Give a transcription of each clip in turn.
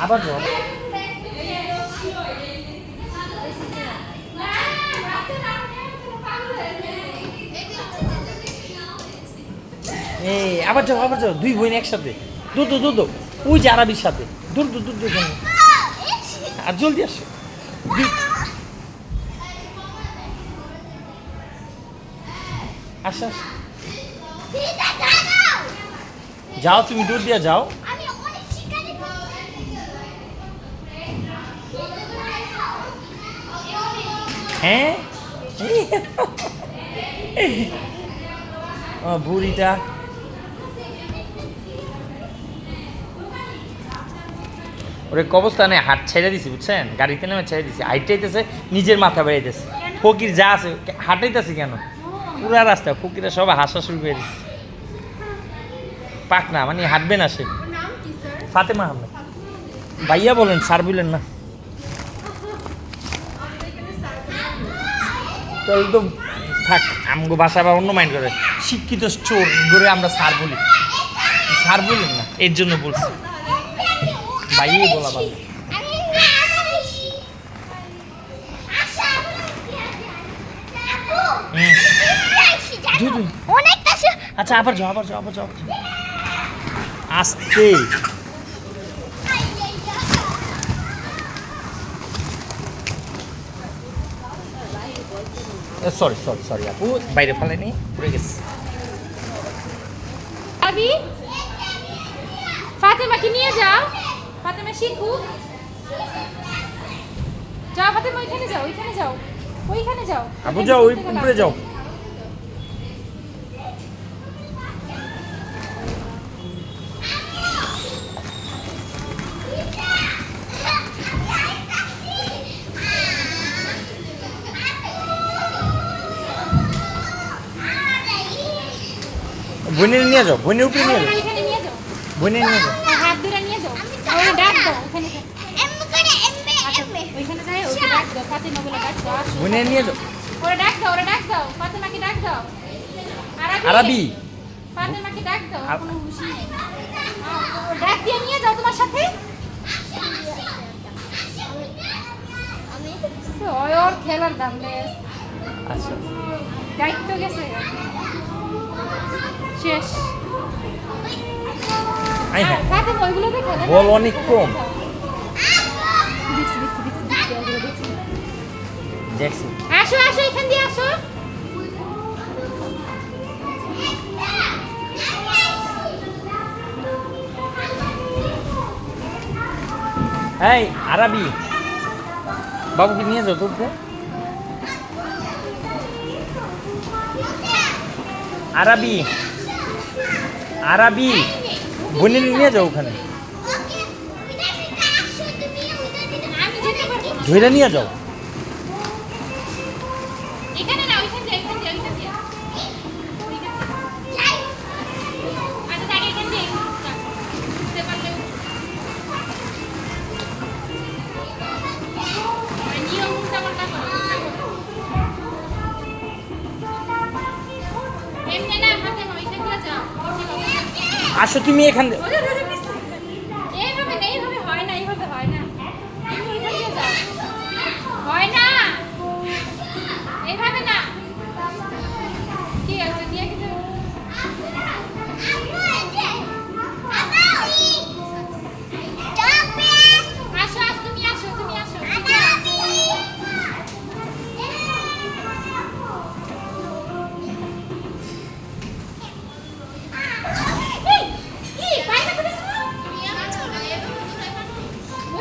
আবার যাও। এই আবার যাও, আবার যাও, দুই বোন একসাথে। দূর দূর দূর দূর, ওই যে আরবির সাথে। দূর দূর দূর দূর, আর জলদি আসো। আসো আসো, যাও তুমি দূর দিয়ে যাও। হ্যাঁ বুড়িটা ওরে কবস্থানে হাট ছেড়ে দিছি বুঝছেন, গাড়িতে নেমে ছেড়ে দিছি, হাইটাইতেছে নিজের মাথা বেড়াইতেছে। ফকির যা আছে হাঁটাইতেছে কেন পুরা রাস্তা, ফকিরা সব হাসা শুরু করে দিচ্ছে। পাক না মানে হাঁটবে না সে। ফাতেমা আহমেদ। ভাইয়া বলেন, স্যার বললেন না। তাহলে তো থাক, আমগো বাসা বা অন্য মাইন্ড করে শিক্ষিত চোর করে আমরা স্যার বলি। স্যার বললেন না এর জন্য বলছি, ভাইয়াই বলা ভালো। আচ্ছা আবার যাও, আবার যাও, আবার যাও, আসতে। সরি সরি সরি আপু, বাইরে ফেলেনি, পড়ে গেছে। আবি ফাতেমাকে নিয়ে যাও, ফাতেমা শিখু। যাও ফাতেমা, ওইখানে যাও, ওইখানে যাও, ওইখানে যাও। আপু যাও, ওই উপরে যাও। বোনের নিয়ে যাও, বোনের উপরে নিয়ে যাও, ওইখানে নিয়ে যাও, বোনের নিয়ে যাও। হাত ধরে নিয়ে যাও। ওরে ডাক দাও, ওখানে ওইখানে যাই, ওকে ডাক দাও, ফাতেমা বলে ডাক দাও। বোনের নিয়ে যাও। ওরে ডাক দাও, ওরে ডাক দাও, ফাতেমাকে ডাক দাও। আরবি ফাতেমাকে ডাক দাও, কোনো খুশি নেই। ডাক দিয়ে নিয়ে যাও তোমার সাথে। ওর খেলার দাম বেশ। আচ্ছা দায়িত্ব গেছে শেষ। ফাতেমা ওইগুলো দেখো, বল অনেক কম। দেখছি দেখছি দেখছি দেখছি, ওগুলো দেখছি। দেখছি। আসো আসো, এখান দিয়ে আসো। এই আরবি বাবুকে নিয়ে যাও তুলতে। আরবি আরবি বোনের নিয়ে যাও, ওখানে ধরে নিয়ে যাও। এখানে না, ওইখান দিয়ে, এখান দিয়ে, ওইখান দিয়ে। আচ্ছা তাকে এখান দিয়ে উঠতে পারলে নিয়ম উল্টা পাল্টা করো। এমনি না, ফাতেমা ওইখান দিয়ে যাও। আসো তুমি এখান দিয়ে। এইভাবে না, এইভাবে হয় না, এইভাবে হয় না। তুমি ওইখান দিয়ে যাও। হয় না, এইভাবে না। কি আছে দিয়ে কি যাবে? আসো আসো, তুমি আসো, তুমি আসো।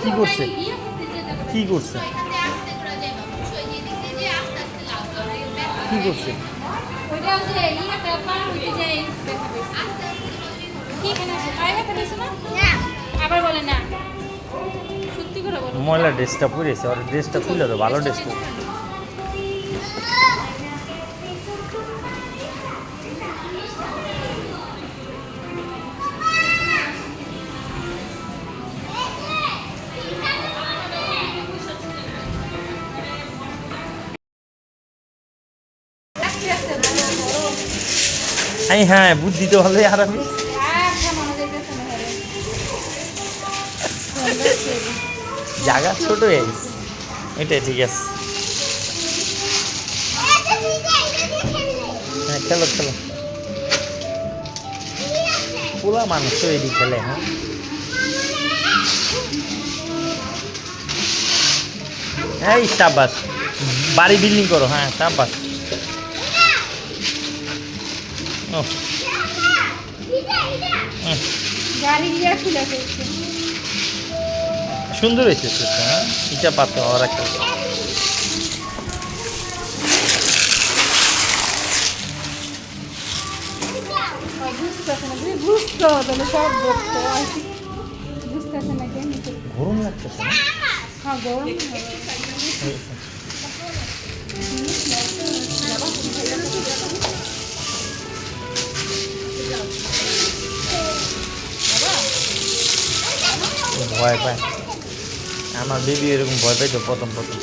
কি করছে? কি করছে? কি করছে? ওইটা যে ইয়েটা পার হইতে যায় দেখা পেয়েছি। কি এখানে আছে? পায়ে ব্যথা পেয়েছো না? আবার বলে না। সত্যি করে বলো। ময়লা ড্রেসটা পরেছে, আর ড্রেসটা খুলে দাও, ভালো ড্রেস পরে। হ্যাঁ বুদ্ধি তো ভালোই। আর আমি জায়গা ছোট হয়ে গেছে, এটাই ঠিক আছে। হ্যাঁ খেলো খেলো, পুরা মানুষ তো এদিকে খেলে। হ্যাঁ এই সাবাস, বাড়ি বিল্ডিং করো। হ্যাঁ সাবাস। ও গাড়ি দিয়ে খুলে ফেলছে। সুন্দর হয়েছে সেটা। হ্যাঁ ইটা পাতো আর একটা বুঝতেছে না, যদি বুঝতো তাহলে সব দেখতো। বুঝতেছে না কেন? গরম লাগতেছে। হ্যাঁ গরম। ভয় পায় আমার বেবি, এরকম ভয় পাই তো প্রথম প্রথম।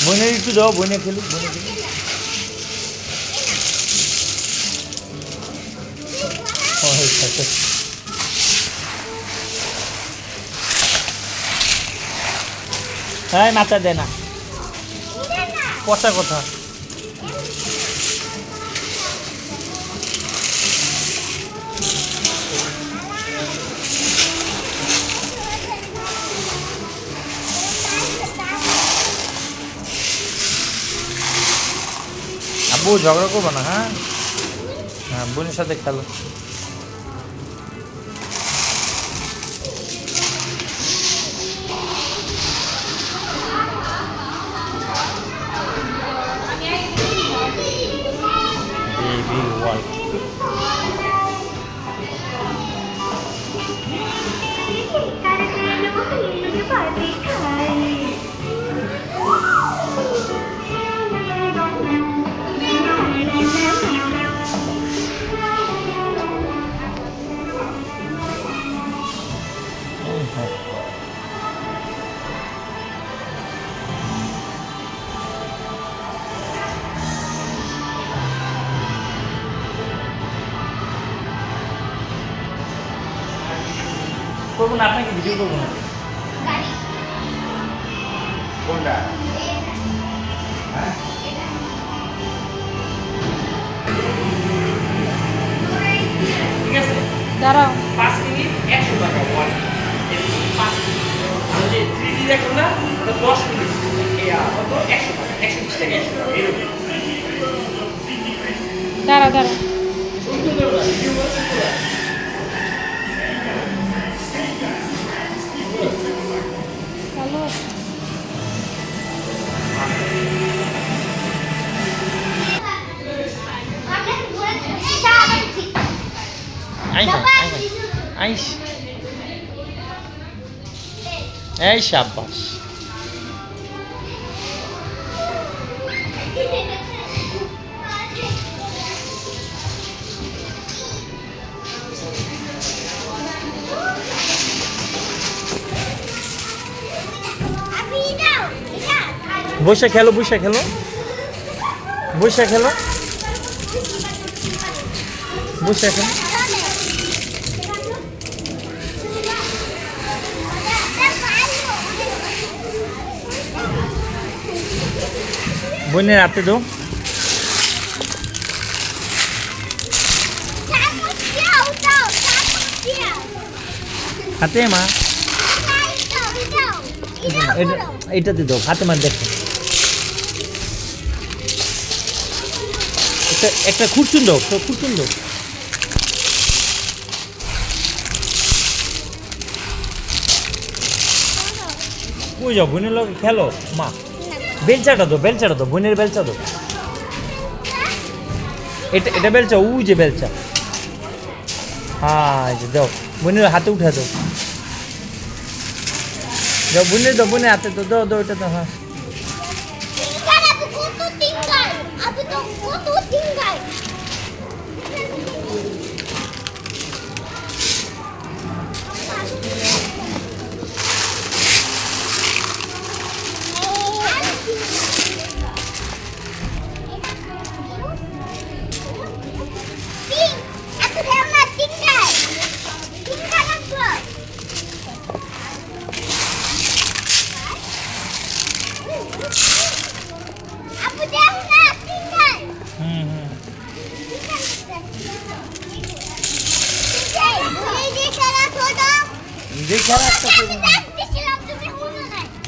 বনে একটু দাও, বনে খেলুক, বনে খেলুক। হ্যাঁ মাথা দেয় না, পচা কথা। আব্বু ঝগড়া করবো না। হ্যাঁ হ্যাঁ বোনের সাথে খেলো। Baby world. করবো না, আপনাকে ভিডিও করবো না। কোনটা? ঠিক আছে, দাঁড়াও। 5 মিনিট 100 টাকা। 5 মিনিট 3D দেখো না, ওটা 10 মিনিট কত 100 টাকা, 120 টাকা, 100 টাকা এরকম। দাঁড়া দাঁড়া। ভিডিও করে হ্যালো। আইস এই সাবাস। বসে খেলো, বসে খেলো, বসে খেলো, বসে খেলো। বোনের হাতে দো। হাতে মা, এইটাতে দাও, হাতে মা দেখো। একটা খুরচুন দাও, খুরচুন দাও। কই যাও, বোনের লোক খেলো। মা বেলচাটা দো, বেলচাটা দো, বোনের বেলচা দো। এটা বেলচা, উ যে বেলচা। হ্যাঁ দাও, বোনের হাতে উঠা দাও। যাও বোনের দাও, বোনের হাতে তো দাও, দাও এটা তো। হ্যাঁ দেখে একটা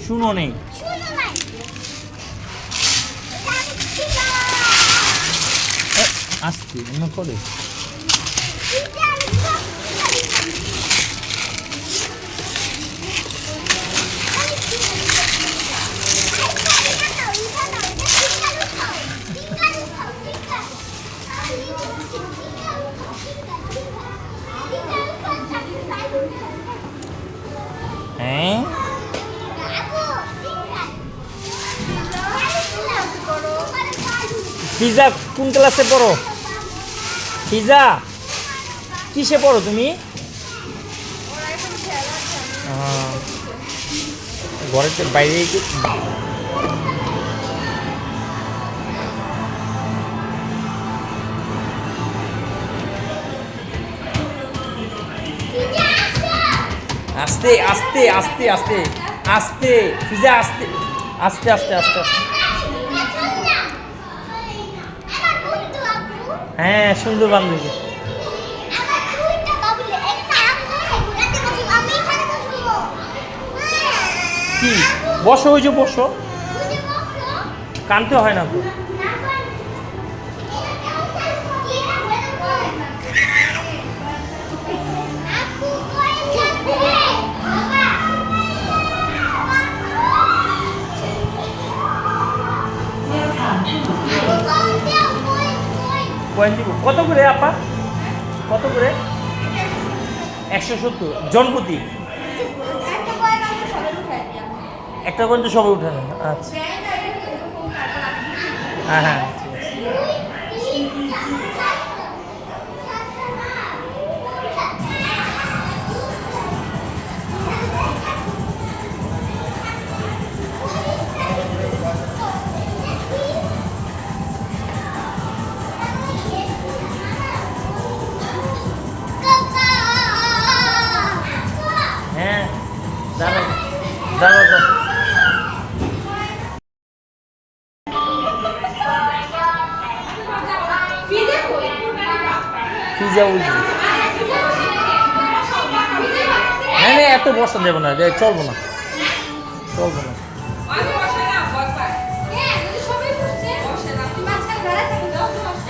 শুনো নেই আসতে অন্য করে হ্যাঁ ফিজা কোন ক্লাসে পড়ো? ফিজা কিসে পড়ো তুমি? ঘরের বাইরে আস্তে আস্তে আস্তে আস্তে আস্তে ফিজা আস্তে আস্তে আস্তে আস্তে হ্যাঁ সুন্দর বান্ধবী কি বসো ওই যে বসো কানতে হয় না তো কত করে আপা কত করে 170 জনপ্রতি একটা পর্যন্ত সবাই উঠানো আচ্ছা হ্যাঁ হ্যাঁ হ্যাঁ দাঁড়াও দাঁড়াও দাঁড়াও পিজা উঠবে হ্যাঁ এত বসা দেবো না চলবো না চলবো না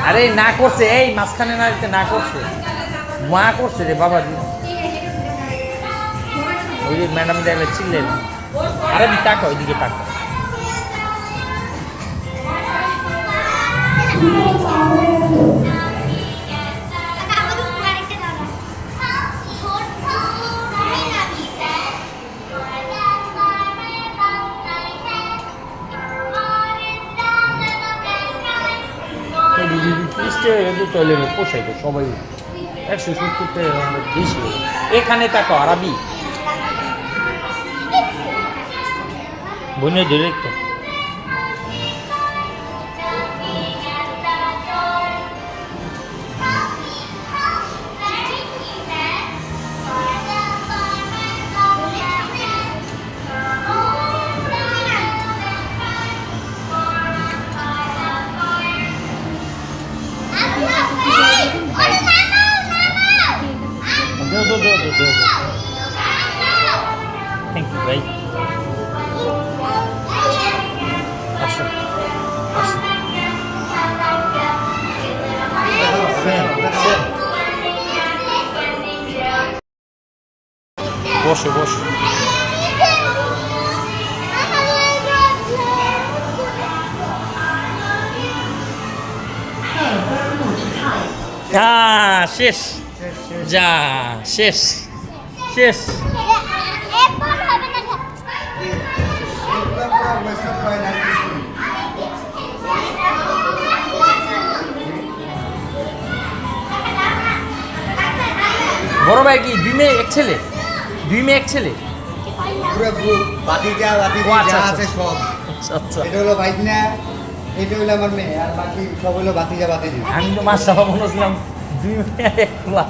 আরে না করছে এই মাঝখানে না দিতে না করছে মা করছে রে বাবা ওই যে ম্যাডাম দেখলে চিল্লে আরে তাকা ওইদিকে তাকা টয়লেটে পোষাই তো সবাই 170 টাকা বেশি এখানে তাকাও আরবি বনে ধরে তো থ্যাংক ইউ ভাই আসো আসো বসো বসো শেষ যা শেষ শেষ বড় ভাই কি 2 মেয়ে 1 ছেলে 2 মেয়ে 1 ছেলে পুরো গ্রুপ বাতিজা যা আছে সব আচ্ছা এটা হলো ভাইনা এটা হলো আমার মেয়ে আর বাকি সব হলো বাতিজা আমি তো মাশাআল্লাহ বলছিলাম 2 মেয়ে 1 পোলা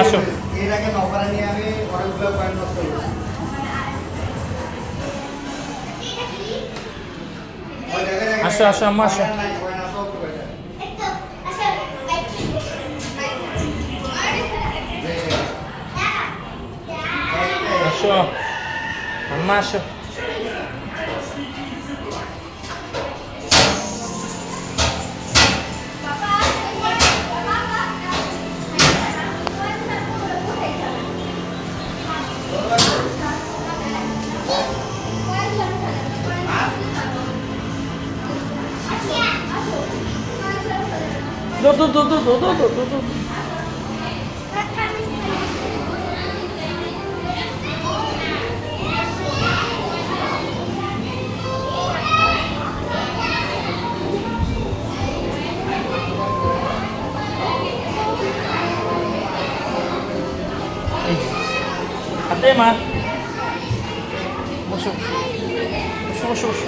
আসো এর আগে নফারা নিয়ে আমি অনেকগুলো পয়েন্ট নষ্ট করেছি আসো আসো আম্মা আসো আসো আম্মা আসো। দো। হাতে মা বসো বসো বসো বসো।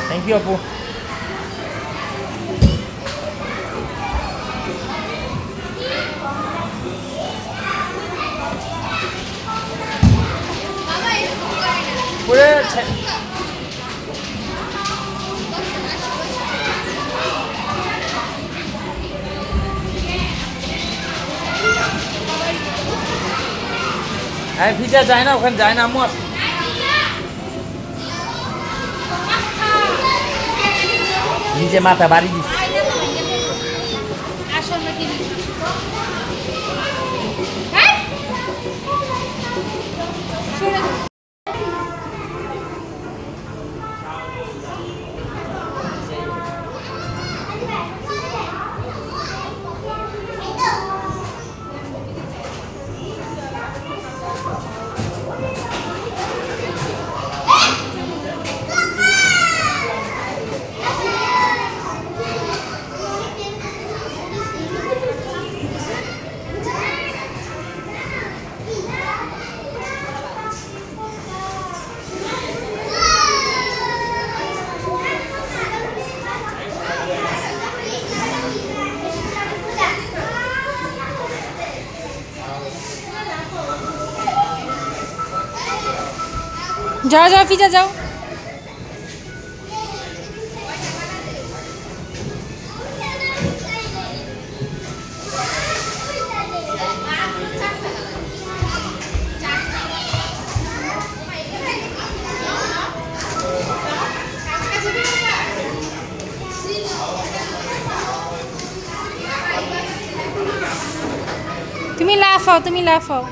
থ্যাংক ইউ আপু। পুরো হ্যাঁ ভিজা যায় না, ওখানে যায় না আম্মু। আসো নিজে মাথা বাড়ি দিচ্ছে। আসো আমরা কি হ্যাঁ সরে যাও। যাও যাও ফিজা যাও। তুমি লাফাও, তুমি লাফাও।